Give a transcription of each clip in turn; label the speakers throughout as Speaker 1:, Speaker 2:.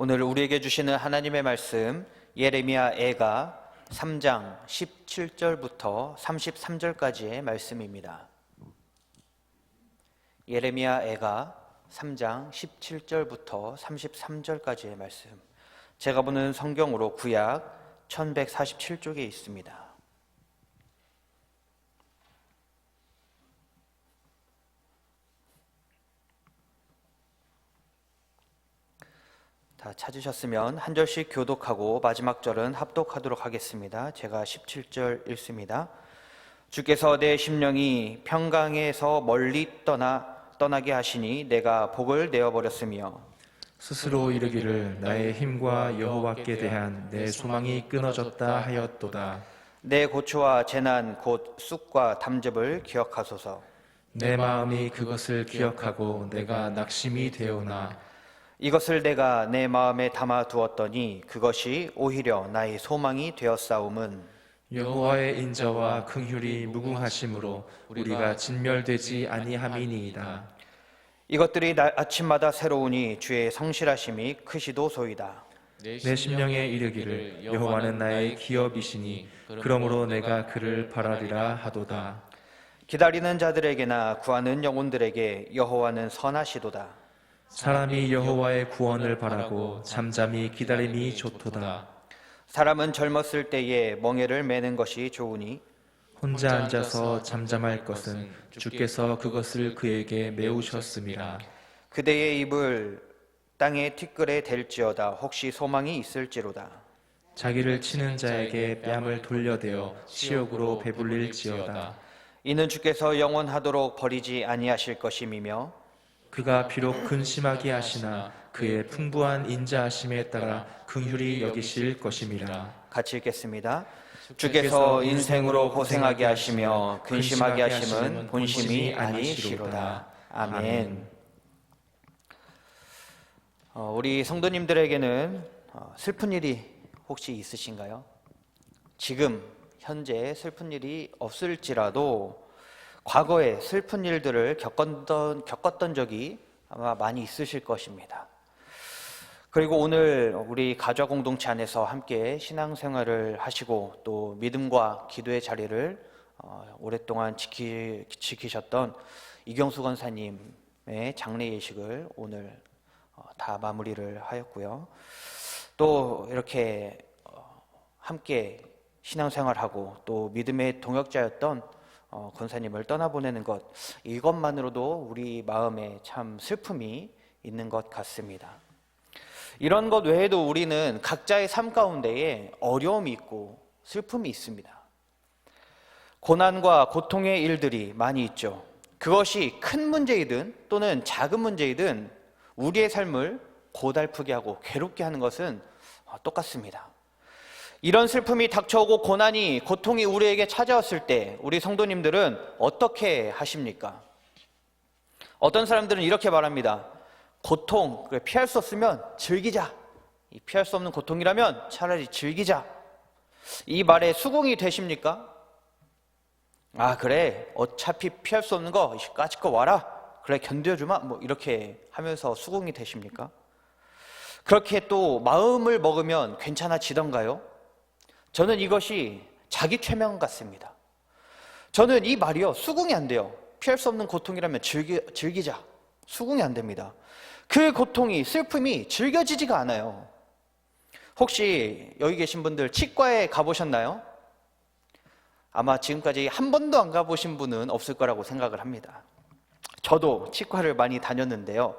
Speaker 1: 오늘 우리에게 주시는 하나님의 말씀 예레미야 애가 3장 17절부터 33절까지의 말씀입니다. 예레미야 애가 3장 17절부터 33절까지의 말씀, 제가 보는 성경으로 구약 1147쪽에 있습니다. 다 찾으셨으면 한 절씩 교독하고 마지막 절은 합독하도록 하겠습니다. 제가 17절 읽습니다. 주께서 내 심령이 평강에서 멀리 떠나게 하시니 내가 복을 내어버렸으며
Speaker 2: 스스로 이르기를 나의 힘과 여호와께 대한 내 소망이 끊어졌다 하였도다.
Speaker 1: 내 고초와 재난 곧 쑥과 담즙을 기억하소서.
Speaker 2: 내 마음이 그것을 기억하고 내가 낙심이 되오나
Speaker 1: 이것을 내가 내 마음에 담아 두었더니 그것이 오히려 나의 소망이 되었사옴은
Speaker 2: 여호와의 인자와 긍휼이 무궁하심으로 우리가 진멸되지 아니함이니이다.
Speaker 1: 이것들이 아침마다 새로우니 주의 성실하심이 크시도소이다.
Speaker 2: 내 심령에 이르기를 여호와는 나의 기업이시니 그러므로 내가 그를 바라리라 하도다.
Speaker 1: 기다리는 자들에게나 구하는 영혼들에게 여호와는 선하시도다.
Speaker 2: 사람이 여호와의 구원을 바라고 잠잠히 기다림이 좋도다.
Speaker 1: 사람은 젊었을 때에 멍에를 매는 것이 좋으니
Speaker 2: 혼자 앉아서 잠잠할 것은 주께서 그것을 그에게 메우셨음이라.
Speaker 1: 그대의 입을 땅의 티끌에 댈지어다. 혹시 소망이 있을지로다.
Speaker 2: 자기를 치는 자에게 뺨을 돌려대어 시욕으로 배불릴지어다.
Speaker 1: 이는 주께서 영원하도록 버리지 아니하실 것임이며
Speaker 2: 그가 비록 근심하게 하시나 그의 풍부한 인자하심에 따라 긍휼히 여기실 것임이라.
Speaker 1: 같이 읽겠습니다. 주께서 인생으로 고생하게 하시며 근심하게 하심은 본심이 아니시로다. 아멘. 우리 성도님들에게는 슬픈 일이 혹시 있으신가요? 지금 현재 슬픈 일이 없을지라도 과거에 슬픈 일들을 겪었던 적이 아마 많이 있으실 것입니다. 그리고 오늘 우리 가족 공동체 안에서 함께 신앙생활을 하시고 또 믿음과 기도의 자리를 오랫동안 지키셨던 이경수 권사님의 장례 예식을 오늘 다 마무리를 하였고요. 또 이렇게 함께 신앙생활하고 또 믿음의 동역자였던 권사님을 떠나보내는 것, 이것만으로도 우리 마음에 참 슬픔이 있는 것 같습니다. 이런 것 외에도 우리는 각자의 삶 가운데에 어려움이 있고 슬픔이 있습니다. 고난과 고통의 일들이 많이 있죠. 그것이 큰 문제이든 또는 작은 문제이든 우리의 삶을 고달프게 하고 괴롭게 하는 것은 똑같습니다. 이런 슬픔이 닥쳐오고 고통이 우리에게 찾아왔을 때 우리 성도님들은 어떻게 하십니까? 어떤 사람들은 이렇게 말합니다. 고통, 피할 수 없으면 즐기자. 피할 수 없는 고통이라면 차라리 즐기자. 이 말에 수긍이 되십니까? 아, 그래, 어차피 피할 수 없는 거 까짓 거 와라. 그래, 견뎌주마. 이렇게 하면서 수긍이 되십니까? 그렇게 또 마음을 먹으면 괜찮아지던가요? 저는 이것이 자기 최면 같습니다. 저는 이 말이요, 수긍이 안 돼요. 피할 수 없는 고통이라면 즐기자. 수긍이 안 됩니다. 그 고통이, 슬픔이 즐겨지지가 않아요. 혹시 여기 계신 분들 치과에 가보셨나요? 아마 지금까지 한 번도 안 가보신 분은 없을 거라고 생각을 합니다. 저도 치과를 많이 다녔는데요.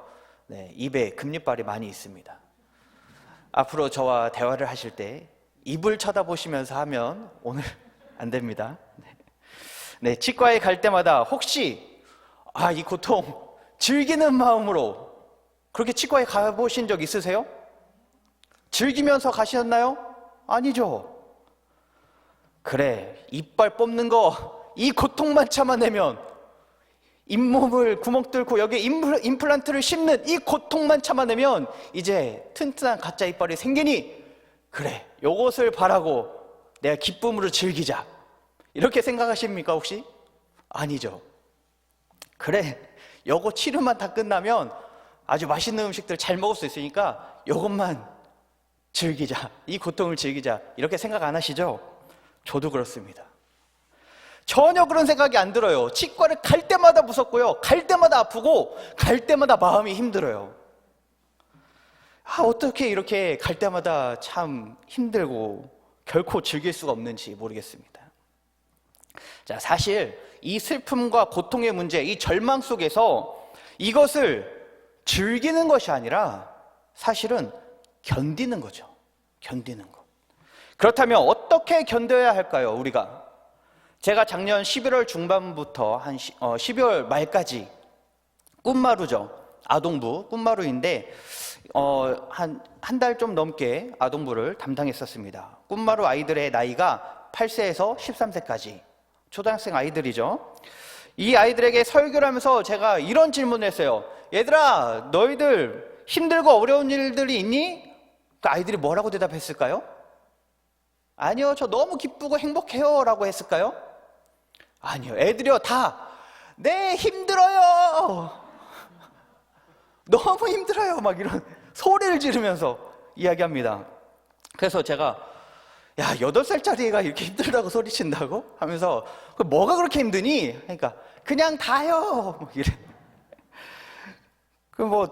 Speaker 1: 입에 금리빨이 많이 있습니다. 앞으로 저와 대화를 하실 때 입을 쳐다보시면서 하면 오늘 안 됩니다. 치과에 갈 때마다 혹시 이 고통 즐기는 마음으로 그렇게 치과에 가보신 적 있으세요? 즐기면서 가셨나요? 아니죠. 그래, 이빨 뽑는 거 이 고통만 참아내면, 잇몸을 구멍 뚫고 여기에 임플란트를 심는 이 고통만 참아내면 이제 튼튼한 가짜 이빨이 생기니 그래, 요것을 바라고 내가 기쁨으로 즐기자. 이렇게 생각하십니까 혹시? 아니죠. 그래, 요거 치료만 다 끝나면 아주 맛있는 음식들 잘 먹을 수 있으니까 이것만 즐기자, 이 고통을 즐기자, 이렇게 생각 안 하시죠? 저도 그렇습니다. 전혀 그런 생각이 안 들어요. 치과를 갈 때마다 무섭고요, 갈 때마다 아프고, 갈 때마다 마음이 힘들어요. 어떻게 이렇게 갈 때마다 참 힘들고 결코 즐길 수가 없는지 모르겠습니다. 자, 사실 이 슬픔과 고통의 문제, 이 절망 속에서 이것을 즐기는 것이 아니라 사실은 견디는 거죠. 견디는 것. 그렇다면 어떻게 견뎌야 할까요, 우리가? 제가 작년 11월 중반부터 한 12월 말까지 꿈마루죠. 아동부 꿈마루인데 한 달 좀 넘게 아동부를 담당했었습니다. 꿈마루 아이들의 나이가 8세에서 13세까지 초등학생 아이들이죠. 이 아이들에게 설교를 하면서 제가 이런 질문을 했어요. 얘들아, 너희들 힘들고 어려운 일들이 있니? 그 아이들이 뭐라고 대답했을까요? 아니요, 저 너무 기쁘고 행복해요 라고 했을까요? 아니요, 애들이요 다 네, 힘들어요, 너무 힘들어요, 막 이런 소리를 지르면서 이야기합니다. 그래서 제가, 야, 8살짜리 애가 이렇게 힘들다고 소리친다고? 하면서, 뭐가 그렇게 힘드니? 그러니까 그냥 다요, 뭐 이래.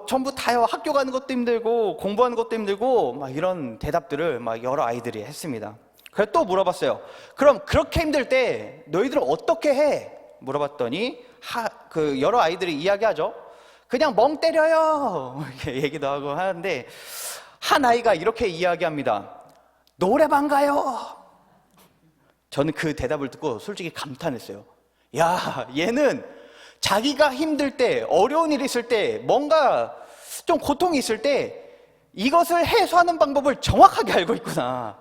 Speaker 1: 전부 다요. 학교 가는 것도 힘들고 공부하는 것도 힘들고 막 이런 대답들을 막 여러 아이들이 했습니다. 그래서 또 물어봤어요. 그럼 그렇게 힘들 때 너희들은 어떻게 해? 물어봤더니 여러 아이들이 이야기하죠. 그냥 멍 때려요, 이렇게 얘기도 하고 하는데, 한 아이가 이렇게 이야기합니다. 노래방 가요. 저는 그 대답을 듣고 솔직히 감탄했어요. 야, 얘는 자기가 힘들 때, 어려운 일이 있을 때, 뭔가 좀 고통이 있을 때 이것을 해소하는 방법을 정확하게 알고 있구나.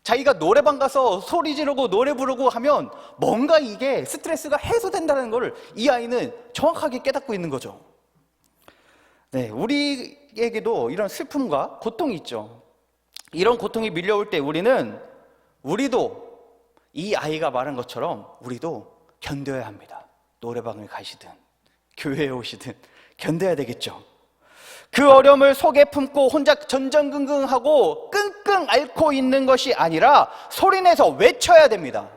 Speaker 1: 자기가 노래방 가서 소리 지르고 노래 부르고 하면 뭔가 이게 스트레스가 해소된다는 걸 이 아이는 정확하게 깨닫고 있는 거죠. 네, 우리에게도 이런 슬픔과 고통이 있죠. 이런 고통이 밀려올 때 우리도 이 아이가 말한 것처럼 우리도 견뎌야 합니다. 노래방을 가시든 교회에 오시든 견뎌야 되겠죠. 그 어려움을 속에 품고 혼자 전전긍긍하고 끙끙 앓고 있는 것이 아니라 소리내서 외쳐야 됩니다.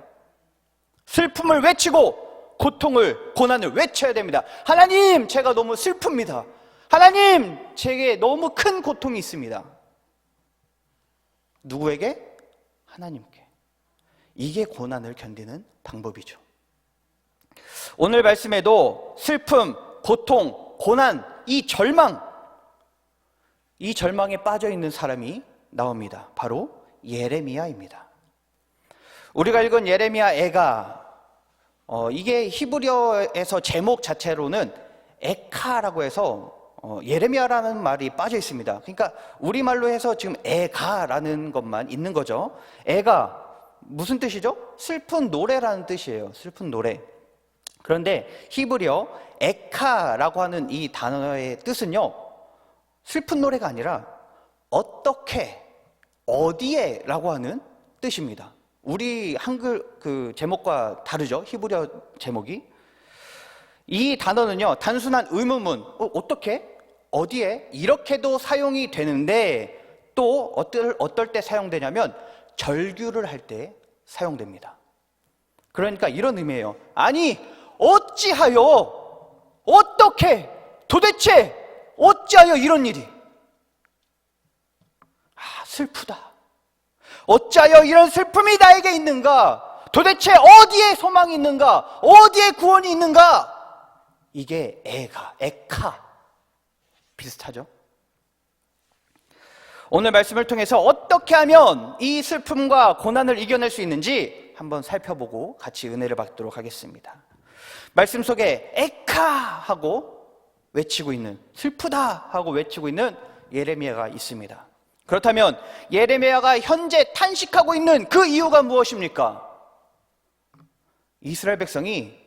Speaker 1: 슬픔을 외치고 고통을, 고난을 외쳐야 됩니다. 하나님, 제가 너무 슬픕니다. 하나님, 제게 너무 큰 고통이 있습니다. 누구에게? 하나님께. 이게 고난을 견디는 방법이죠. 오늘 말씀에도 슬픔, 고통, 고난, 이 절망에 빠져 있는 사람이 나옵니다. 바로 예레미야입니다. 우리가 읽은 예레미야 애가, 이게 히브리어에서 제목 자체로는 에카라고 해서 예레미야라는 말이 빠져 있습니다. 그러니까 우리말로 해서 지금 애가라는 것만 있는 거죠. 애가 무슨 뜻이죠? 슬픈 노래라는 뜻이에요. 슬픈 노래. 그런데 히브리어 에카라고 하는 이 단어의 뜻은요, 슬픈 노래가 아니라 어떻게, 어디에 라고 하는 뜻입니다. 우리 한글 그 제목과 다르죠? 히브리어 제목이. 이 단어는요, 단순한 의문문, 어떻게, 어디에, 이렇게도 사용이 되는데, 또 어떨 때 사용되냐면 절규를 할 때 사용됩니다. 그러니까 이런 의미예요. 아니, 어찌하여, 어떻게, 도대체 어찌하여 이런 일이, 슬프다. 어찌하여 이런 슬픔이 나에게 있는가? 도대체 어디에 소망이 있는가? 어디에 구원이 있는가? 이게 에카 비슷하죠? 오늘 말씀을 통해서 어떻게 하면 이 슬픔과 고난을 이겨낼 수 있는지 한번 살펴보고 같이 은혜를 받도록 하겠습니다. 말씀 속에 에카 하고 외치고 있는, 슬프다 하고 외치고 있는 예레미야가 있습니다. 그렇다면 예레미야가 현재 탄식하고 있는 그 이유가 무엇입니까? 이스라엘 백성이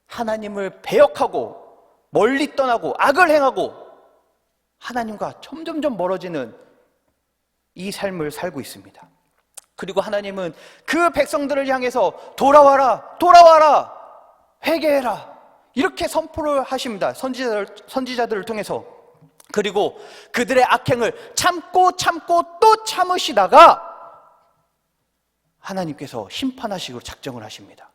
Speaker 1: 하나님을 배역하고 멀리 떠나고 악을 행하고 하나님과 점점점 멀어지는 이 삶을 살고 있습니다. 그리고 하나님은 그 백성들을 향해서 돌아와라, 돌아와라, 회개해라, 이렇게 선포를 하십니다. 선지자들을 통해서. 그리고 그들의 악행을 참고 또 참으시다가 하나님께서 심판하시기로 작정을 하십니다.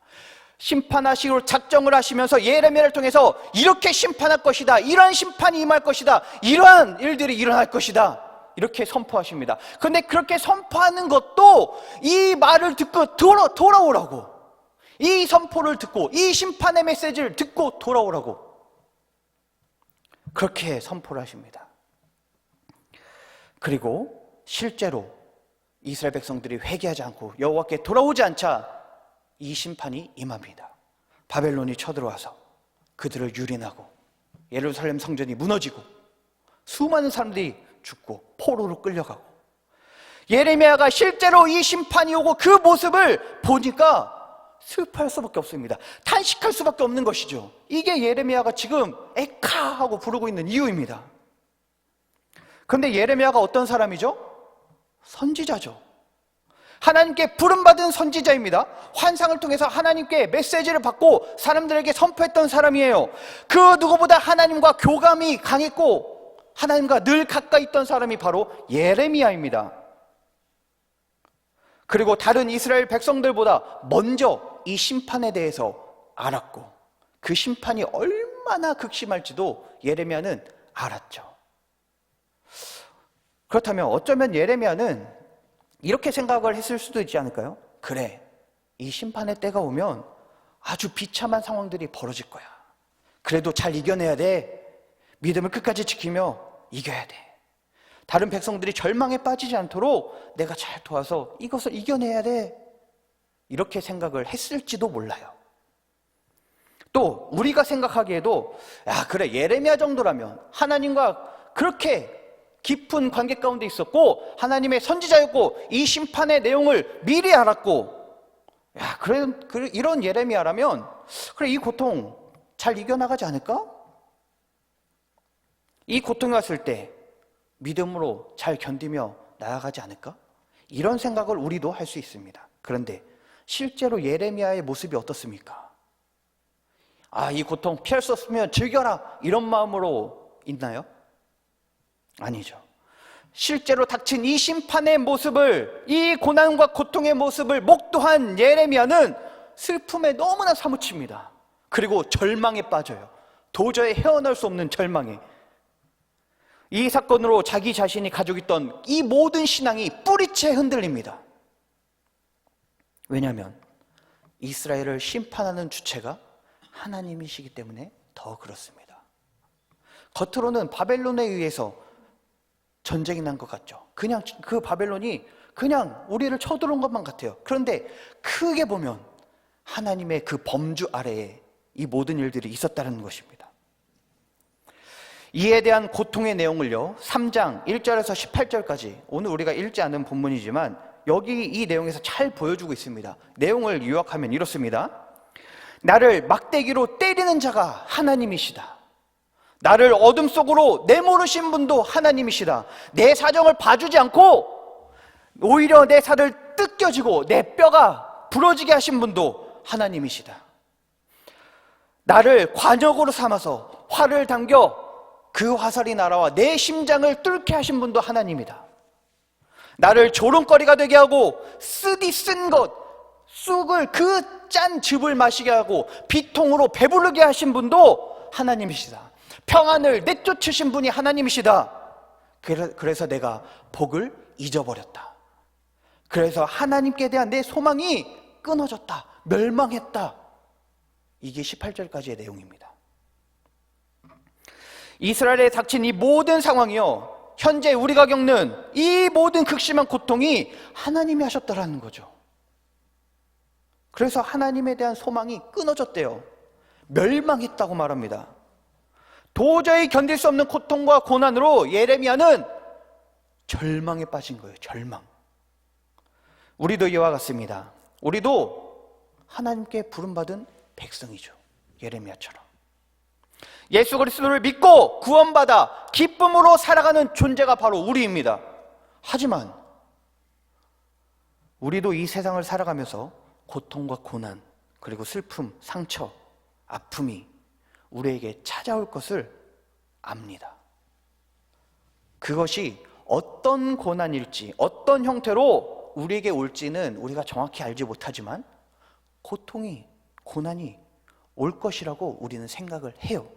Speaker 1: 심판하시기로 작정을 하시면서 예레미야를 통해서 이렇게 심판할 것이다, 이러한 심판이 임할 것이다, 이러한 일들이 일어날 것이다, 이렇게 선포하십니다. 그런데 그렇게 선포하는 것도 이 말을 듣고 돌아오라고, 이 선포를 듣고 이 심판의 메시지를 듣고 돌아오라고 그렇게 선포를 하십니다. 그리고 실제로 이스라엘 백성들이 회개하지 않고 여호와께 돌아오지 않자 이 심판이 임합니다. 바벨론이 쳐들어와서 그들을 유린하고 예루살렘 성전이 무너지고 수많은 사람들이 죽고 포로로 끌려가고, 예레미야가 실제로 이 심판이 오고 그 모습을 보니까 슬퍼할 수밖에 없습니다. 탄식할 수밖에 없는 것이죠. 이게 예레미야가 지금 에카 하고 부르고 있는 이유입니다. 그런데 예레미야가 어떤 사람이죠? 선지자죠. 하나님께 부름받은 선지자입니다. 환상을 통해서 하나님께 메시지를 받고 사람들에게 선포했던 사람이에요. 그 누구보다 하나님과 교감이 강했고 하나님과 늘 가까이 있던 사람이 바로 예레미야입니다. 그리고 다른 이스라엘 백성들보다 먼저 이 심판에 대해서 알았고 그 심판이 얼마나 극심할지도 예레미야는 알았죠. 그렇다면 어쩌면 예레미야는 이렇게 생각을 했을 수도 있지 않을까요? 그래, 이 심판의 때가 오면 아주 비참한 상황들이 벌어질 거야. 그래도 잘 이겨내야 돼. 믿음을 끝까지 지키며 이겨야 돼. 다른 백성들이 절망에 빠지지 않도록 내가 잘 도와서 이것을 이겨내야 돼. 이렇게 생각을 했을지도 몰라요. 또 우리가 생각하기에도 야, 그래, 예레미야 정도라면 하나님과 그렇게 깊은 관계 가운데 있었고 하나님의 선지자였고 이 심판의 내용을 미리 알았고, 야, 그래, 이런 예레미야라면 그래, 이 고통 잘 이겨나가지 않을까? 이 고통이 왔을 때 믿음으로 잘 견디며 나아가지 않을까? 이런 생각을 우리도 할 수 있습니다. 그런데 실제로 예레미야의 모습이 어떻습니까? 아, 이 고통 피할 수 없으면 즐겨라, 이런 마음으로 있나요? 아니죠. 실제로 닥친 이 심판의 모습을, 이 고난과 고통의 모습을 목도한 예레미야는 슬픔에 너무나 사무칩니다. 그리고 절망에 빠져요. 도저히 헤어날 수 없는 절망에. 이 사건으로 자기 자신이 가지고 있던 이 모든 신앙이 뿌리째 흔들립니다. 왜냐하면 이스라엘을 심판하는 주체가 하나님이시기 때문에 더 그렇습니다. 겉으로는 바벨론에 의해서 전쟁이 난 것 같죠. 그냥 그 바벨론이 그냥 우리를 쳐들어온 것만 같아요. 그런데 크게 보면 하나님의 그 범주 아래에 이 모든 일들이 있었다는 것입니다. 이에 대한 고통의 내용을요, 3장 1절에서 18절까지 오늘 우리가 읽지 않은 본문이지만 여기 이 내용에서 잘 보여주고 있습니다. 내용을 요약하면 이렇습니다. 나를 막대기로 때리는 자가 하나님이시다. 나를 어둠 속으로 내모르신 분도 하나님이시다. 내 사정을 봐주지 않고 오히려 내 살을 뜯겨지고 내 뼈가 부러지게 하신 분도 하나님이시다. 나를 관역으로 삼아서 활을 당겨 그 화살이 날아와 내 심장을 뚫게 하신 분도 하나님이다. 나를 조롱거리가 되게 하고 쓰디 쓴 것, 쑥을 그 짠 즙을 마시게 하고 비통으로 배부르게 하신 분도 하나님이시다. 평안을 내쫓으신 분이 하나님이시다. 그래서 내가 복을 잊어버렸다. 그래서 하나님께 대한 내 소망이 끊어졌다, 멸망했다. 이게 18절까지의 내용입니다. 이스라엘에 닥친 이 모든 상황이요, 현재 우리가 겪는 이 모든 극심한 고통이 하나님이 하셨다라는 거죠. 그래서 하나님에 대한 소망이 끊어졌대요. 멸망했다고 말합니다. 도저히 견딜 수 없는 고통과 고난으로 예레미야는 절망에 빠진 거예요. 절망. 우리도 이와 같습니다. 우리도 하나님께 부름받은 백성이죠. 예레미야처럼 예수 그리스도를 믿고 구원받아 기쁨으로 살아가는 존재가 바로 우리입니다. 하지만 우리도 이 세상을 살아가면서 고통과 고난, 그리고 슬픔, 상처, 아픔이 우리에게 찾아올 것을 압니다. 그것이 어떤 고난일지, 어떤 형태로 우리에게 올지는 우리가 정확히 알지 못하지만 고통이, 고난이 올 것이라고 우리는 생각을 해요.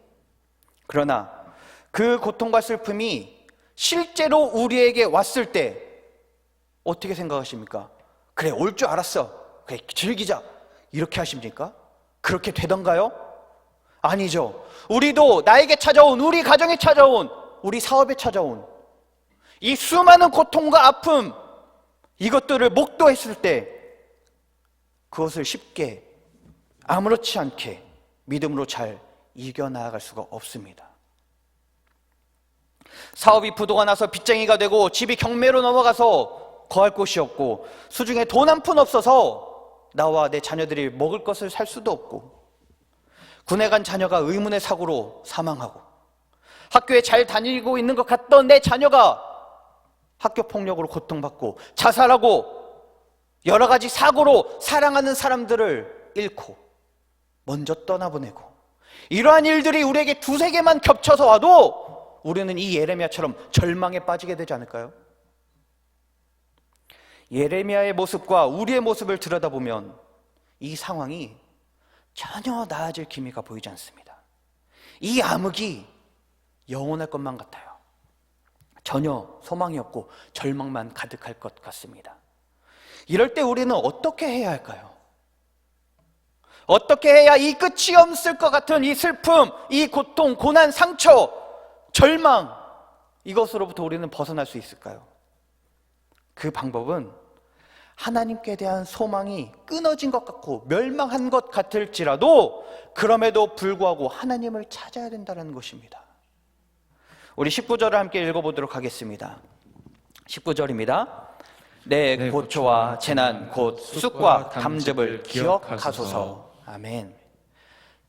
Speaker 1: 그러나 그 고통과 슬픔이 실제로 우리에게 왔을 때 어떻게 생각하십니까? 그래, 올 줄 알았어. 그래, 즐기자. 이렇게 하십니까? 그렇게 되던가요? 아니죠. 우리도 나에게 찾아온, 우리 가정에 찾아온, 우리 사업에 찾아온 이 수많은 고통과 아픔, 이것들을 목도했을 때 그것을 쉽게 아무렇지 않게 믿음으로 잘 이겨나갈 수가 없습니다. 사업이 부도가 나서 빚쟁이가 되고 집이 경매로 넘어가서 거할 곳이 없고 수중에 돈 한 푼 없어서 나와 내 자녀들이 먹을 것을 살 수도 없고 군에 간 자녀가 의문의 사고로 사망하고 학교에 잘 다니고 있는 것 같던 내 자녀가 학교 폭력으로 고통받고 자살하고 여러 가지 사고로 사랑하는 사람들을 잃고 먼저 떠나보내고 이러한 일들이 우리에게 두세 개만 겹쳐서 와도 우리는 이 예레미야처럼 절망에 빠지게 되지 않을까요? 예레미야의 모습과 우리의 모습을 들여다보면 이 상황이 전혀 나아질 기미가 보이지 않습니다. 이 암흑이 영원할 것만 같아요. 전혀 소망이 없고 절망만 가득할 것 같습니다. 이럴 때 우리는 어떻게 해야 할까요? 어떻게 해야 이 끝이 없을 것 같은 이 슬픔, 이 고통, 고난, 상처, 절망, 이것으로부터 우리는 벗어날 수 있을까요? 그 방법은 하나님께 대한 소망이 끊어진 것 같고 멸망한 것 같을지라도 그럼에도 불구하고 하나님을 찾아야 된다는 것입니다. 우리 19절을 함께 읽어보도록 하겠습니다. 19절입니다. 내 고초와 재난 곧 쑥과 담즙을 기억하소서. 아멘.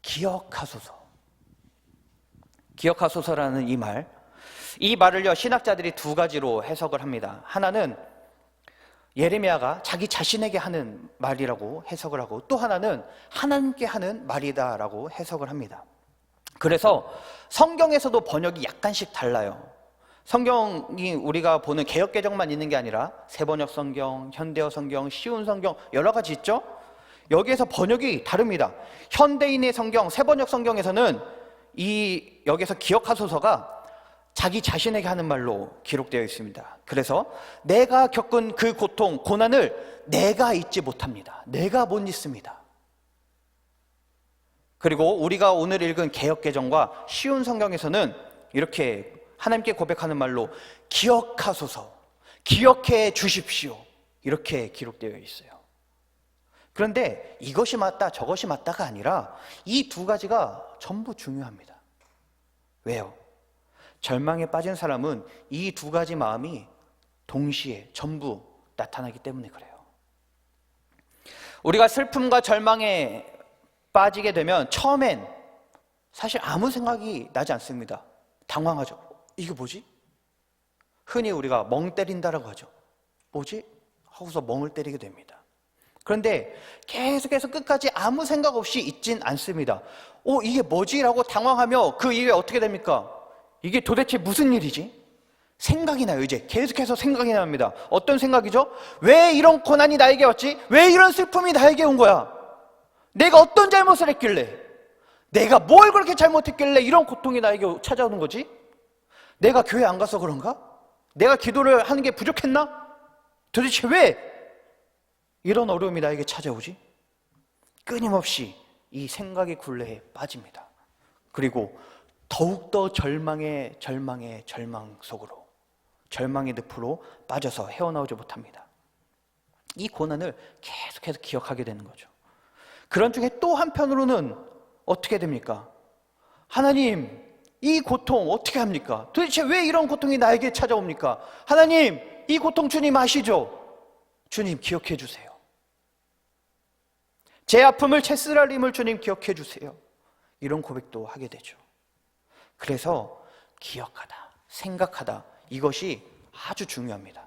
Speaker 1: 기억하소서. 기억하소서라는 이 말을요 신학자들이 두 가지로 해석을 합니다. 하나는 예레미야가 자기 자신에게 하는 말이라고 해석을 하고 또 하나는 하나님께 하는 말이다라고 해석을 합니다. 그래서 성경에서도 번역이 약간씩 달라요. 성경이 우리가 보는 개역개정만 있는 게 아니라 새번역 성경, 현대어 성경, 쉬운 성경 여러 가지 있죠? 여기에서 번역이 다릅니다. 현대인의 성경, 새번역 성경에서는 여기서 기억하소서가 자기 자신에게 하는 말로 기록되어 있습니다. 그래서 내가 겪은 그 고통, 고난을 내가 잊지 못합니다. 내가 못 잊습니다. 그리고 우리가 오늘 읽은 개역개정과 쉬운 성경에서는 이렇게 하나님께 고백하는 말로 기억하소서, 기억해 주십시오 이렇게 기록되어 있어요. 그런데 이것이 맞다 저것이 맞다가 아니라 이 두 가지가 전부 중요합니다. 왜요? 절망에 빠진 사람은 이 두 가지 마음이 동시에 전부 나타나기 때문에 그래요. 우리가 슬픔과 절망에 빠지게 되면 처음엔 사실 아무 생각이 나지 않습니다. 당황하죠. 이게 뭐지? 흔히 우리가 멍 때린다라고 하죠. 뭐지? 하고서 멍을 때리게 됩니다. 그런데 계속해서 끝까지 아무 생각 없이 있진 않습니다. 이게 뭐지? 라고 당황하며 그 이후에 어떻게 됩니까? 이게 도대체 무슨 일이지? 생각이 나요. 이제 계속해서 생각이 납니다. 어떤 생각이죠? 왜 이런 고난이 나에게 왔지? 왜 이런 슬픔이 나에게 온 거야? 내가 어떤 잘못을 했길래? 내가 뭘 그렇게 잘못했길래 이런 고통이 나에게 찾아오는 거지? 내가 교회 안 가서 그런가? 내가 기도를 하는 게 부족했나? 도대체 왜 이런 어려움이 나에게 찾아오지? 끊임없이 이 생각의 굴레에 빠집니다. 그리고 더욱더 절망의 절망 속으로, 절망의 늪으로 빠져서 헤어나오지 못합니다. 이 고난을 계속해서 기억하게 되는 거죠. 그런 중에 또 한편으로는 어떻게 됩니까? 하나님, 이 고통 어떻게 합니까? 도대체 왜 이런 고통이 나에게 찾아옵니까? 하나님, 이 고통 주님 아시죠? 주님 기억해 주세요. 제 아픔을, 제 쓰라림을 주님 기억해 주세요. 이런 고백도 하게 되죠. 그래서 기억하다, 생각하다, 이것이 아주 중요합니다.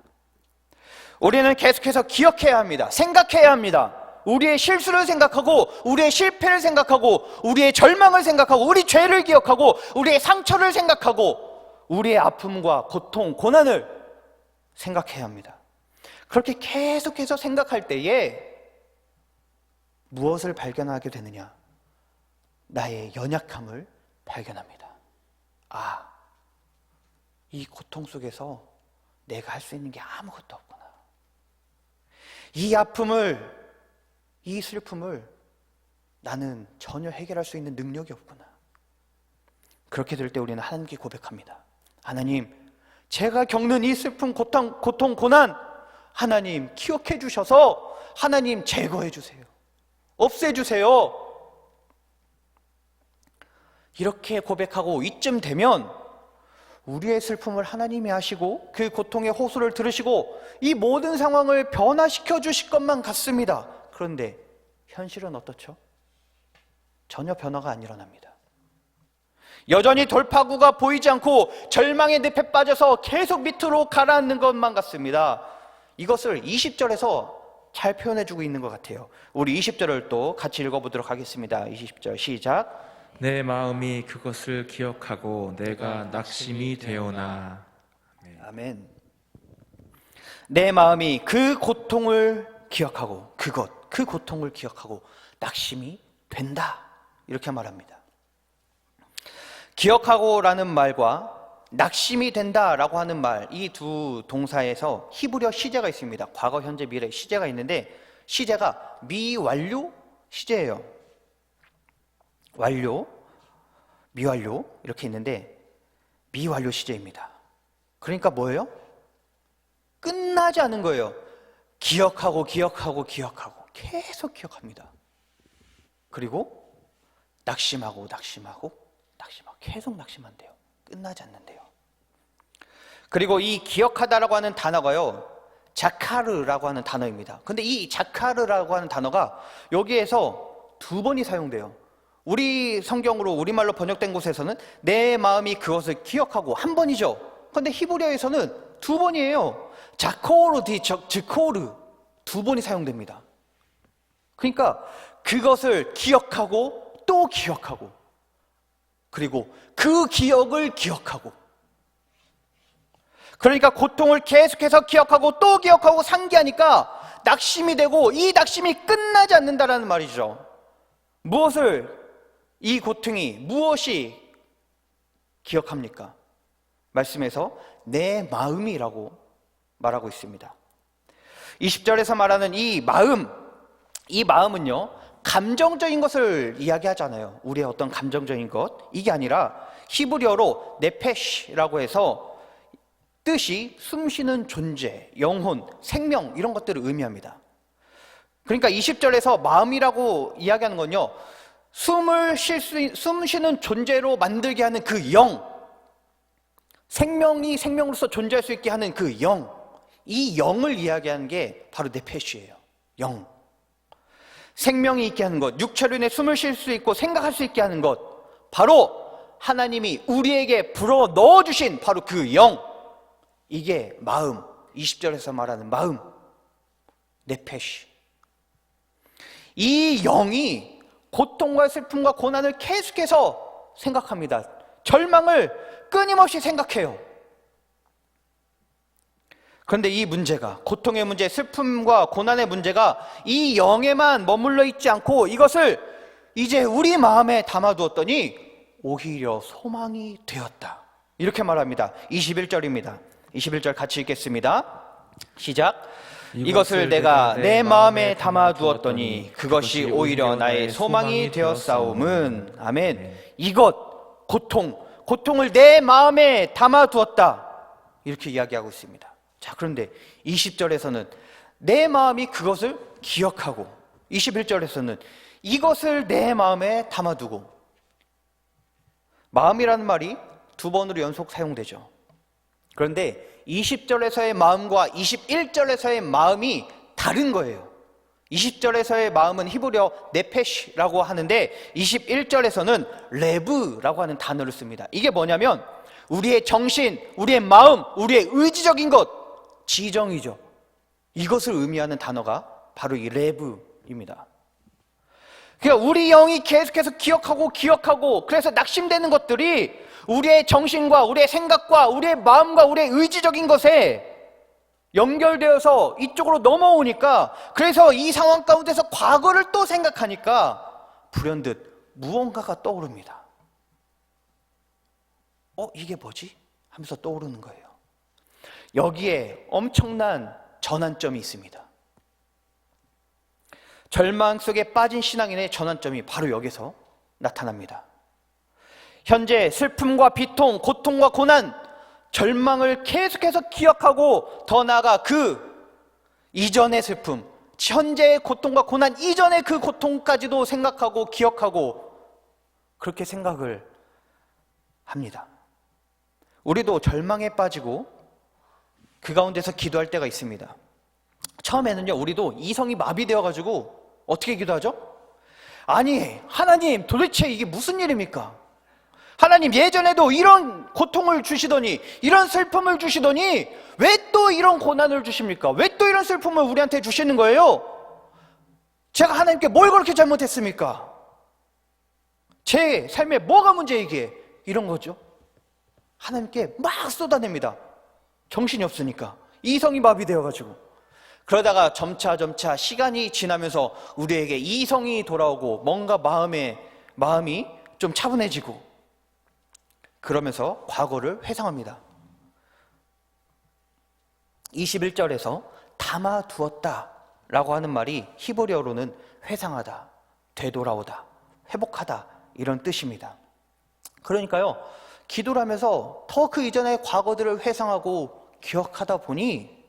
Speaker 1: 우리는 계속해서 기억해야 합니다. 생각해야 합니다. 우리의 실수를 생각하고, 우리의 실패를 생각하고, 우리의 절망을 생각하고, 우리 죄를 기억하고, 우리의 상처를 생각하고, 우리의 아픔과 고통, 고난을 생각해야 합니다. 그렇게 계속해서 생각할 때에 무엇을 발견하게 되느냐? 나의 연약함을 발견합니다. 아, 이 고통 속에서 내가 할 수 있는 게 아무것도 없구나. 이 아픔을, 이 슬픔을 나는 전혀 해결할 수 있는 능력이 없구나. 그렇게 될 때 우리는 하나님께 고백합니다. 하나님, 제가 겪는 이 슬픔, 고통, 고난, 하나님 기억해 주셔서 하나님 제거해 주세요. 없애 주세요. 이렇게 고백하고 이쯤 되면 우리의 슬픔을 하나님이 하시고 그 고통의 호소를 들으시고 이 모든 상황을 변화시켜 주실 것만 같습니다. 그런데 현실은 어떻죠? 전혀 변화가 안 일어납니다. 여전히 돌파구가 보이지 않고 절망의 늪에 빠져서 계속 밑으로 가라앉는 것만 같습니다. 이것을 20절에서 잘 표현해주고 있는 것 같아요. 우리 20절을 또 같이 읽어보도록 하겠습니다. 20절 시작.
Speaker 2: 내 마음이 그것을 기억하고 내가 낙심이 되오나.
Speaker 1: 아멘. 내 마음이 그 고통을 기억하고 그 고통을 기억하고 낙심이 된다. 이렇게 말합니다. 기억하고라는 말과 낙심이 된다라고 하는 말, 이 두 동사에서 히브리어 시제가 있습니다. 과거, 현재, 미래 시제가 있는데 시제가 미완료 시제예요. 완료, 미완료 이렇게 있는데 미완료 시제입니다. 그러니까 뭐예요? 끝나지 않은 거예요. 기억하고 계속 기억합니다. 그리고 낙심하고 계속 낙심한대요. 끝나지 않는데요. 그리고 이 기억하다라고 하는 단어가요, 자카르라고 하는 단어입니다. 근데 이 자카르라고 하는 단어가 여기에서 두 번이 사용돼요. 우리 성경으로 우리말로 번역된 곳에서는 내 마음이 그것을 기억하고 한 번이죠. 근데 히브리어에서는 두 번이에요. 자코르 지코르 두 번이 사용됩니다. 그러니까 그것을 기억하고 또 기억하고 그리고 그 기억을 기억하고, 그러니까 고통을 계속해서 기억하고 또 기억하고 상기하니까 낙심이 되고 이 낙심이 끝나지 않는다라는 말이죠. 이 고통이 무엇이 기억합니까? 말씀에서 내 마음이라고 말하고 있습니다. 20절에서 말하는 이 마음은요, 감정적인 것을 이야기하잖아요. 우리의 어떤 감정적인 것, 이게 아니라 히브리어로 네페시라고 해서 뜻이 숨쉬는 존재, 영혼, 생명 이런 것들을 의미합니다. 그러니까 20절에서 마음이라고 이야기하는 건요, 숨 쉬는 존재로 만들게 하는 그 영, 생명이 생명으로서 존재할 수 있게 하는 그 영, 이 영을 이야기하는 게 바로 네페시예요. 영. 생명이 있게 하는 것, 육체로 인해 숨을 쉴 수 있고 생각할 수 있게 하는 것, 바로 하나님이 우리에게 불어 넣어주신 바로 그 영, 이게 마음, 20절에서 말하는 마음, 네페시. 이 영이 고통과 슬픔과 고난을 계속해서 생각합니다. 절망을 끊임없이 생각해요. 그런데 이 문제가, 고통의 문제, 슬픔과 고난의 문제가 이 영에만 머물러 있지 않고 이것을 이제 우리 마음에 담아두었더니 오히려 소망이 되었다. 이렇게 말합니다. 21절입니다. 21절 같이 읽겠습니다. 시작. 이것을 내가 내 마음에 담아두었더니 그것이 오히려 나의 소망이 되었사옴은. 아멘. 이것, 고통을 내 마음에 담아두었다. 이렇게 이야기하고 있습니다. 자, 그런데 20절에서는 내 마음이 그것을 기억하고, 21절에서는 이것을 내 마음에 담아두고. 마음이라는 말이 두 번으로 연속 사용되죠. 그런데 20절에서의 마음과 21절에서의 마음이 다른 거예요. 20절에서의 마음은 히브리어 네페시라고 하는데 21절에서는 레브라고 하는 단어를 씁니다. 이게 뭐냐면 우리의 정신, 우리의 마음, 우리의 의지적인 것, 지정이죠. 이것을 의미하는 단어가 바로 이 레브입니다. 그러니까 우리 영이 계속해서 기억하고 그래서 낙심되는 것들이 우리의 정신과 우리의 생각과 우리의 마음과 우리의 의지적인 것에 연결되어서 이쪽으로 넘어오니까, 그래서 이 상황 가운데서 과거를 또 생각하니까 불현듯 무언가가 떠오릅니다. 이게 뭐지? 하면서 떠오르는 거예요. 여기에 엄청난 전환점이 있습니다. 절망 속에 빠진 신앙인의 전환점이 바로 여기서 나타납니다. 현재 슬픔과 비통, 고통과 고난, 절망을 계속해서 기억하고 더 나아가 그 이전의 슬픔, 현재의 고통과 고난 이전의 그 고통까지도 생각하고 기억하고 그렇게 생각을 합니다. 우리도 절망에 빠지고 그 가운데서 기도할 때가 있습니다. 처음에는요, 우리도 이성이 마비되어가지고 어떻게 기도하죠? 아니, 하나님 도대체 이게 무슨 일입니까? 하나님 예전에도 이런 고통을 주시더니, 이런 슬픔을 주시더니 왜 또 이런 고난을 주십니까? 왜 또 이런 슬픔을 우리한테 주시는 거예요? 제가 하나님께 뭘 그렇게 잘못했습니까? 제 삶에 뭐가 문제이기에 이런 거죠? 하나님께 막 쏟아냅니다. 정신이 없으니까, 이성이 마비되어가지고. 그러다가 점차 시간이 지나면서 우리에게 이성이 돌아오고 뭔가 마음이 좀 차분해지고, 그러면서 과거를 회상합니다. 21절에서 담아두었다 라고 하는 말이 히브리어로는 회상하다, 되돌아오다, 회복하다 이런 뜻입니다. 그러니까요, 기도를 하면서 더 그 이전의 과거들을 회상하고 기억하다 보니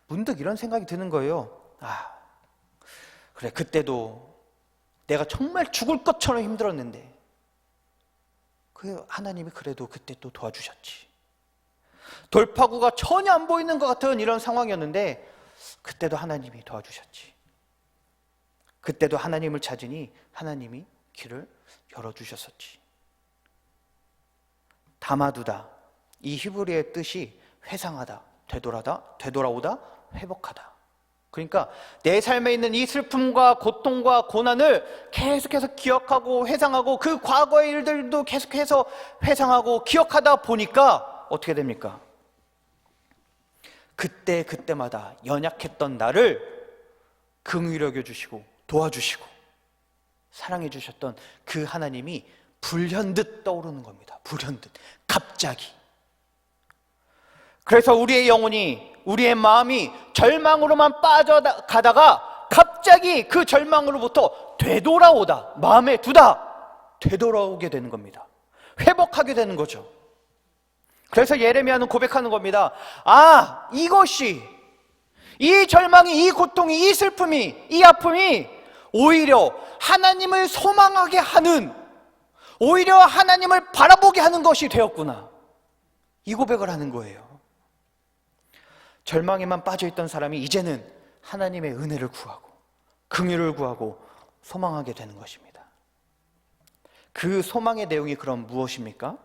Speaker 1: 문득 이런 생각이 드는 거예요. 그래, 그때도 내가 정말 죽을 것처럼 힘들었는데 하나님이 그래도 그때 또 도와주셨지. 돌파구가 전혀 안 보이는 것 같은 이런 상황이었는데 그때도 하나님이 도와주셨지. 그때도 하나님을 찾으니 하나님이 길을 열어주셨었지. 담아두다, 이 히브리어의 뜻이 회상하다, 되돌아오다, 회복하다. 그러니까 내 삶에 있는 이 슬픔과 고통과 고난을 계속해서 기억하고 회상하고 그 과거의 일들도 계속해서 회상하고 기억하다 보니까 어떻게 됩니까? 그때마다 연약했던 나를 긍휼히 여겨주시고 도와주시고 사랑해 주셨던 그 하나님이 불현듯 떠오르는 겁니다. 불현듯, 갑자기. 그래서 우리의 영혼이, 우리의 마음이 절망으로만 빠져가다가 갑자기 그 절망으로부터 되돌아오다, 마음에 두다, 되돌아오게 되는 겁니다. 회복하게 되는 거죠. 그래서 예레미야는 고백하는 겁니다. 이것이, 이 절망이, 이 고통이, 이 슬픔이, 이 아픔이 오히려 하나님을 소망하게 하는, 오히려 하나님을 바라보게 하는 것이 되었구나. 이 고백을 하는 거예요. 절망에만 빠져있던 사람이 이제는 하나님의 은혜를 구하고 긍휼을 구하고 소망하게 되는 것입니다. 그 소망의 내용이 그럼 무엇입니까?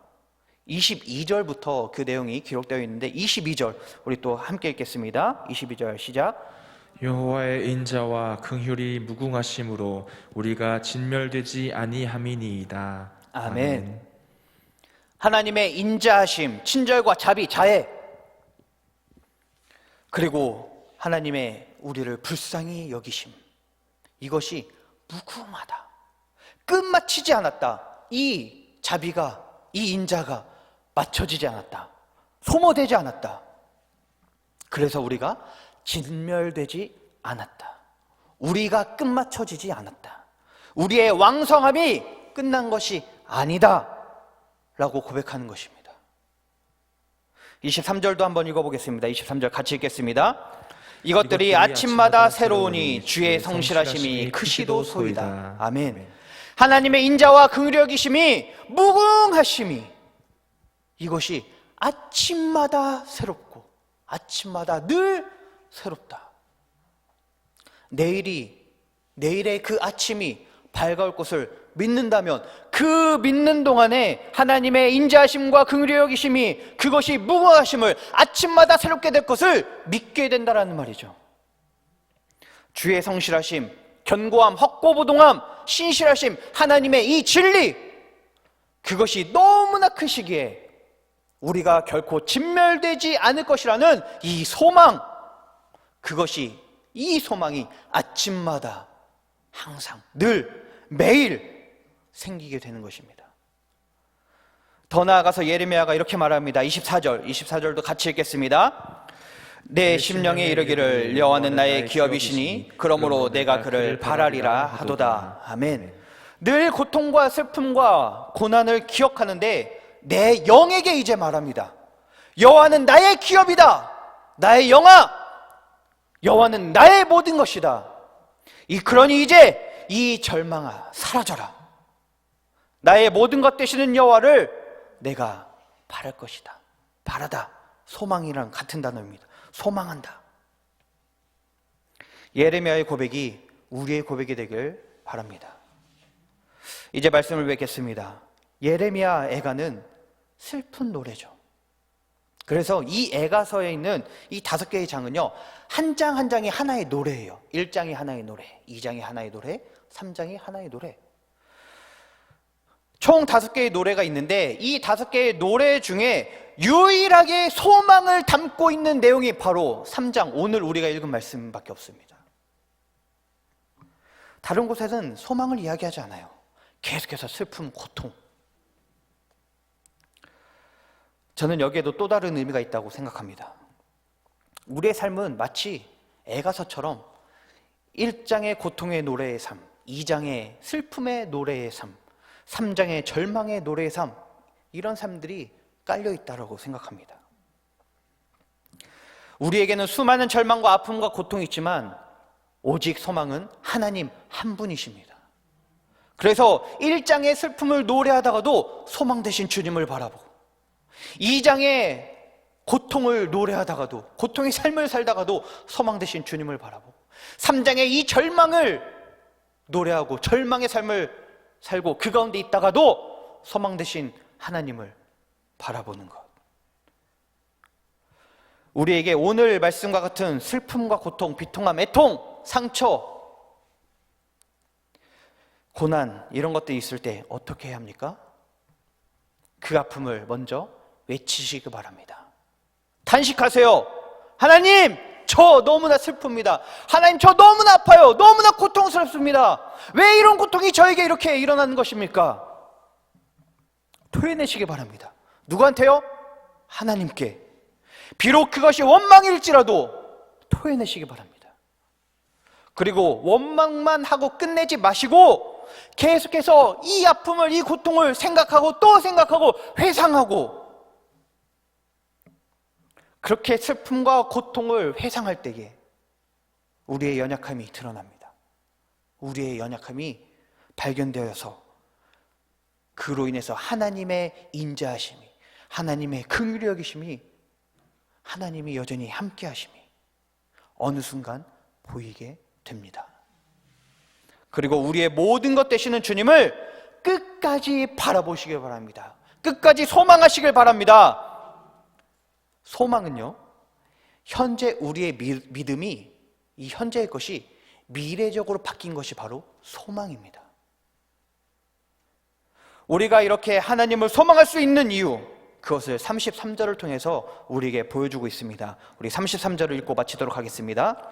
Speaker 1: 22절부터 그 내용이 기록되어 있는데 22절 우리 또 함께 읽겠습니다. 22절 시작.
Speaker 2: 여호와의 인자와 긍휼이 무궁하심으로 우리가 진멸되지 아니함이니이다.
Speaker 1: 아멘. 하나님의 인자하심, 친절과 자비, 자애, 그리고 하나님의 우리를 불쌍히 여기심, 이것이 무궁하다, 끝마치지 않았다. 이 자비가, 이 인자가 맞춰지지 않았다, 소모되지 않았다. 그래서 우리가 진멸되지 않았다, 우리가 끝마쳐지지 않았다, 우리의 왕성함이 끝난 것이 아니다 라고 고백하는 것입니다. 23절도 한번 읽어보겠습니다. 23절 같이 읽겠습니다. 이것들이 아침마다 새로우니 주의 성실하심이 크시도소이다. 아멘. 하나님의 인자와 긍휼히 여기심이 무궁하심이, 이것이 아침마다 새롭고 아침마다 늘 새롭다. 내일의 그 아침이 밝아올 것을 믿는다면 그 믿는 동안에 하나님의 인자하심과 긍휼히 여기심이, 그것이 무궁하심을 아침마다 새롭게 될 것을 믿게 된다라는 말이죠. 주의 성실하심, 견고함, 확고부동함, 신실하심, 하나님의 이 진리, 그것이 너무나 크시기에 우리가 결코 진멸되지 않을 것이라는 이 소망, 이 소망이 아침마다 항상 늘 매일 생기게 되는 것입니다. 더 나아가서 예레미야가 이렇게 말합니다. 24절도 같이 읽겠습니다. 내 심령에 이르기를 여호와는 나의 기업이시니 그러므로 내가 그를 바라리라 하도다. 아멘. 늘 고통과 슬픔과 고난을 기억하는데 내 영에게 이제 말합니다. 여호와는 나의 기업이다. 나의 영아, 여호와는 나의 모든 것이다. 그러니 이제 이 절망아 사라져라. 나의 모든 것 되시는 여호와를 내가 바랄 것이다. 바라다, 소망이랑 같은 단어입니다. 소망한다. 예레미야의 고백이 우리의 고백이 되길 바랍니다. 이제 말씀을 뵙겠습니다. 예레미야 애가는 슬픈 노래죠. 그래서 이 애가서에 있는 이 5개의 장은요, 한 장 한 장이 하나의 노래예요. 1장이 하나의 노래, 2장이 하나의 노래, 3장이 하나의 노래. 총 5개의 노래가 있는데 이 5개의 노래 중에 유일하게 소망을 담고 있는 내용이 바로 3장, 오늘 우리가 읽은 말씀밖에 없습니다. 다른 곳에는 소망을 이야기하지 않아요. 계속해서 슬픔, 고통. 저는 여기에도 또 다른 의미가 있다고 생각합니다. 우리의 삶은 마치 애가서처럼 1장의 고통의 노래의 삶, 2장의 슬픔의 노래의 삶, 3장의 절망의 노래의 삶, 이런 삶들이 깔려있다고 생각합니다. 우리에게는 수많은 절망과 아픔과 고통이 있지만 오직 소망은 하나님 한 분이십니다. 그래서 1장의 슬픔을 노래하다가도 소망 되신 주님을 바라보고, 2장의 고통을 노래하다가도, 고통의 삶을 살다가도 소망 되신 주님을 바라보고, 3장의 이 절망을 노래하고 절망의 삶을 살고 그 가운데 있다가도 소망 되신 하나님을 바라보는 것. 우리에게 오늘 말씀과 같은 슬픔과 고통, 비통함, 애통, 상처, 고난, 이런 것들이 있을 때 어떻게 해야 합니까? 그 아픔을 먼저 외치시기 바랍니다. 단식하세요. 하나님, 저 너무나 슬픕니다. 하나님, 저 너무나 아파요. 너무나 고통스럽습니다. 왜 이런 고통이 저에게 이렇게 일어나는 것입니까? 토해내시기 바랍니다. 누구한테요? 하나님께. 비록 그것이 원망일지라도 토해내시기 바랍니다. 그리고 원망만 하고 끝내지 마시고 계속해서 이 아픔을, 이 고통을 생각하고 또 생각하고 회상하고, 그렇게 슬픔과 고통을 회상할 때에 우리의 연약함이 드러납니다. 우리의 연약함이 발견되어서 그로 인해서 하나님의 인자하심이, 하나님의 긍휼히 여기심이, 하나님이 여전히 함께 하심이 어느 순간 보이게 됩니다. 그리고 우리의 모든 것 되시는 주님을 끝까지 바라보시길 바랍니다. 끝까지 소망하시길 바랍니다. 소망은요, 현재 우리의 믿음이, 이 현재의 것이 미래적으로 바뀐 것이 바로 소망입니다. 우리가 이렇게 하나님을 소망할 수 있는 이유, 그것을 33절을 통해서 우리에게 보여주고 있습니다. 우리 33절을 읽고 마치도록 하겠습니다.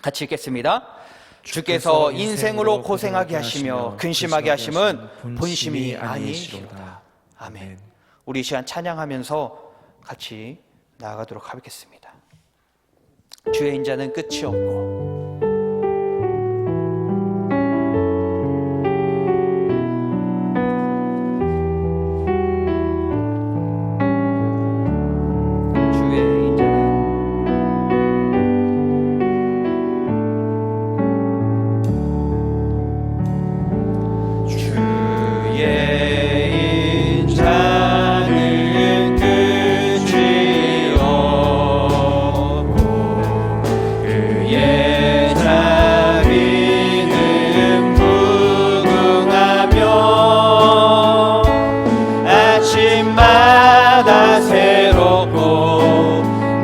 Speaker 1: 같이 읽겠습니다. 주께서 인생으로 고생하게 하시며 근심하게 하심은 본심이 아니시로다. 아멘. 우리 이 시간 찬양하면서 같이 나아가도록 하겠습니다. 주의 인자는 끝이 없고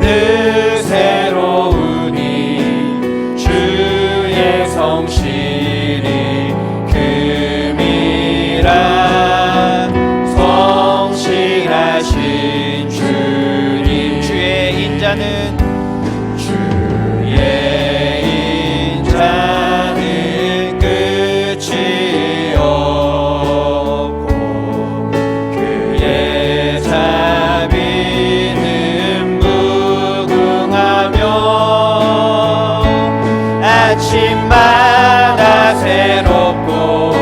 Speaker 3: 늘 새로우니 주의 성실
Speaker 1: 인자는 주의 인자는 끝이 없고 그의 자비는 무궁하며 아침마다 새롭고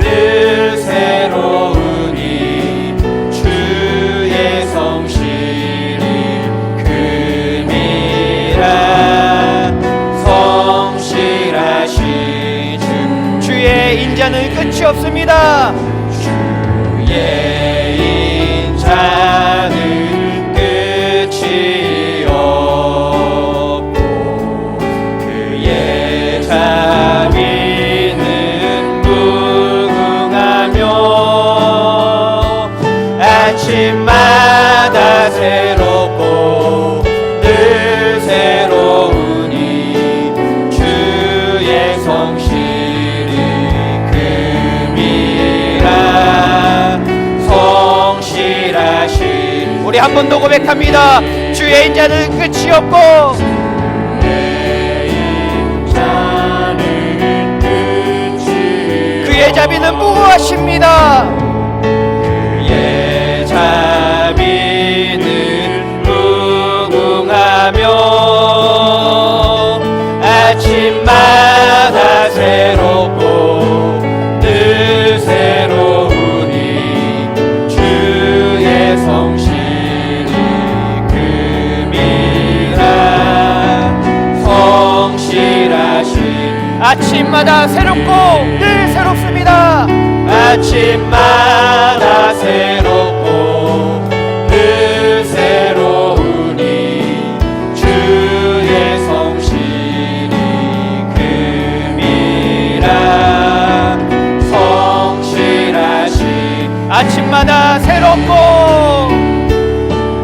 Speaker 1: 늘 새로우니 주의 성실이 금이라 성실하신 주의 인자는 끝이 없습니다. 주의 인자는 끝이 없고 그의 자비는 무궁하며 아침마다 새롭고 늘 새로우니 주의 성실이 금이라 성실하신 우리 한 번 더 고백합니다. 주의 인자는 끝이 없고 그의 자비는 무궁하십니다. 그의 자비는 무궁하며 아침마다 새롭고 늘 새로우니 주의 성실이 금이라 성실하신 아침마다 새롭고 늘 새롭습니다. 아침마다 새롭고 늘 새로우니 주의 성실이 금이라 성실하신 아침마다 새롭고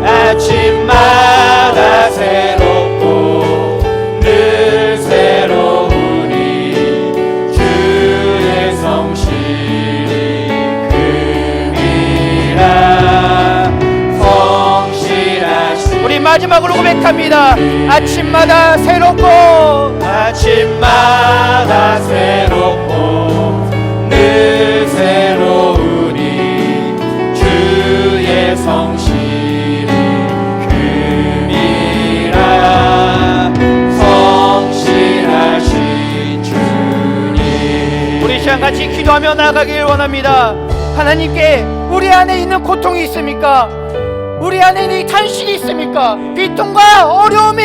Speaker 1: 아침마다 새롭고 늘 새로우니 주의 성실이 금이라 성실하신 우리 마지막으로 고백합니다. 아침마다 새롭고 아침마다 새롭고 늘 새로우니 주의 성실이 금이라 성실하신 주님. 우리 시간 같이 기도하며 나아가길 원합니다. 하나님께 우리 안에 있는 고통이 있습니까? 우리 안에 있는 탄식이 있습니까? 비통과 어려움이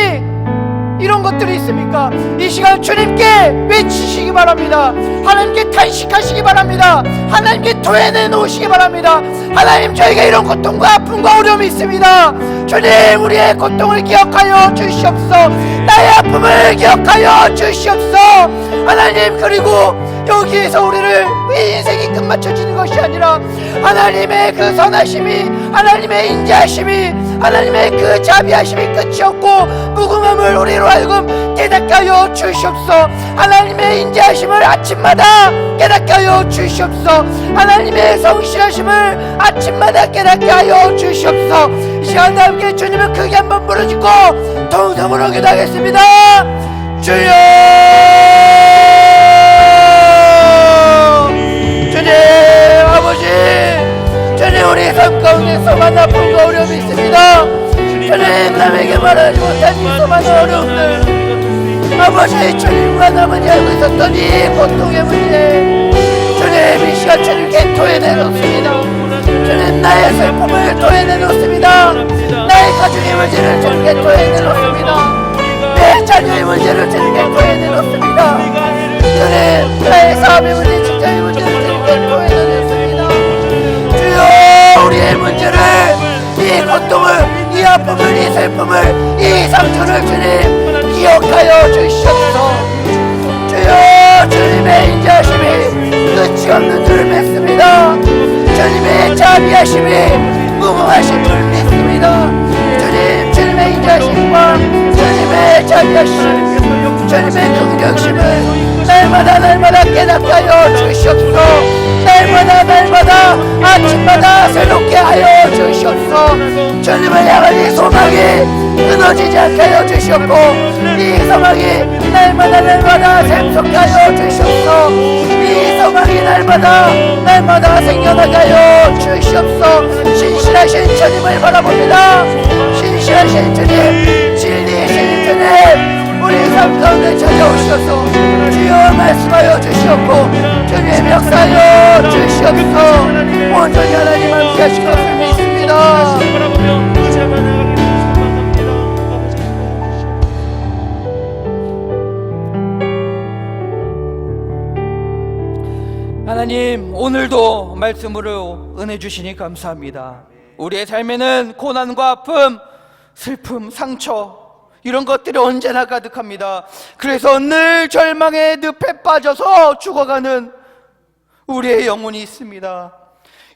Speaker 1: 이런 것들이 있습니까? 이 시간 주님께 외치시기 바랍니다. 하나님께 탄식하시기 바랍니다. 하나님께 토해내 놓으시기 바랍니다. 하나님, 저에게 이런 고통과 아픔과 어려움이 있습니다. 주님, 우리의 고통을 기억하여 주시옵소서. 나의 아픔을 기억하여 주시옵소서. 하나님, 그리고 여기에서 우리를 인생이 끝마쳐지는 것이 아니라 하나님의 그 선하심이, 하나님의 인자하심이, 하나님의 그 자비하심이 끝이 없고 무궁함을 우리로 하여금 깨닫게 하여 주시옵소서. 하나님의 인자하심을 아침마다 깨닫게 하여 주시옵소서. 하나님의 성실하심을 아침마다 깨닫게 하여 주시옵소서. 이 시간 다 함께 주님을 크게 한번 부르짖고 통성으로 기도하겠습니다. 주여, 주님 아버지, 주님, 우리 삶 가운데 수많은 아픔과 어려움이 있습니다. 주님, 남에게 말하지 못한 이 수많은 어려움들, 아버지, 주님과 나머지 알고 있었던 이 고통의 문제, 주님, 이 시간 주님께 토해내놓습니다. 주님, 나의 슬픔을 토해내놓습니다. 나의 가족의 문제를 주님께 토해내놓습니다. 내 자녀의 문제를 주님께 토해내놓습니다. 주님, 나의 사업의 문제, 직장의 문제를 주님께 토해내놓습니다. 주여, 우리의 문제를, 이 고통을, 이 아픔을, 이 슬픔을, 이 상처를 주님 기억하여 주시옵소서. 주여, 주님의 인자하심이 끝이 없는 줄 믿습니다. 주님의 자비하심이 무궁하신 줄 믿습니다. 주님, 주님의 인자하심과 주님의 자비하심, 주님의 긍정심을 날마다 깨닫게 하여 주시옵소서. 날마다
Speaker 3: 아침마다 새롭게 하여 주시옵소서. 주님을 향한 이 소망이 끊어지지 않게 하여 주시옵고 이 소망이 날마다 샘솟게 하여 주시옵소서. 이 소망이 날마다 생겨나게 하여 주시옵소서. 신실하신 주님을 바라봅니다. 신실하신 주님, 진리이신 주님, 우리 삶 가운데 찾아오셔서 주여 말씀하여 주시옵고 주님 역사하여 주시옵소서. 온전히 하나님 함께 하실 것을 믿습니다.
Speaker 1: 하나님, 오늘도 말씀으로 은혜 주시니 감사합니다. 우리의 삶에는 고난과 아픔, 슬픔, 상처 이런 것들이 언제나 가득합니다. 그래서 늘 절망의 늪에 빠져서 죽어가는 우리의 영혼이 있습니다.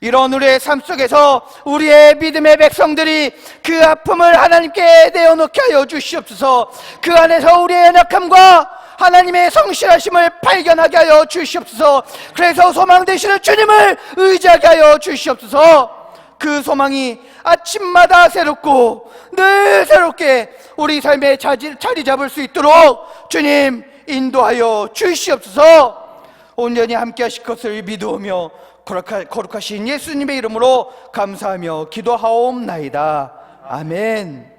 Speaker 1: 이런 우리의 삶 속에서 우리의 믿음의 백성들이 그 아픔을 하나님께 내어놓게 하여 주시옵소서. 그 안에서 우리의 연약함과 하나님의 성실하심을 발견하게 하여 주시옵소서. 그래서 소망 되시는 주님을 의지하게 하여 주시옵소서. 그 소망이 아침마다 새롭고 늘 새롭게 우리 삶에 자리 잡을 수 있도록 주님 인도하여 주시옵소서. 온전히 함께 하실 것을 믿으며 거룩하신 예수님의 이름으로 감사하며 기도하옵나이다. 아멘.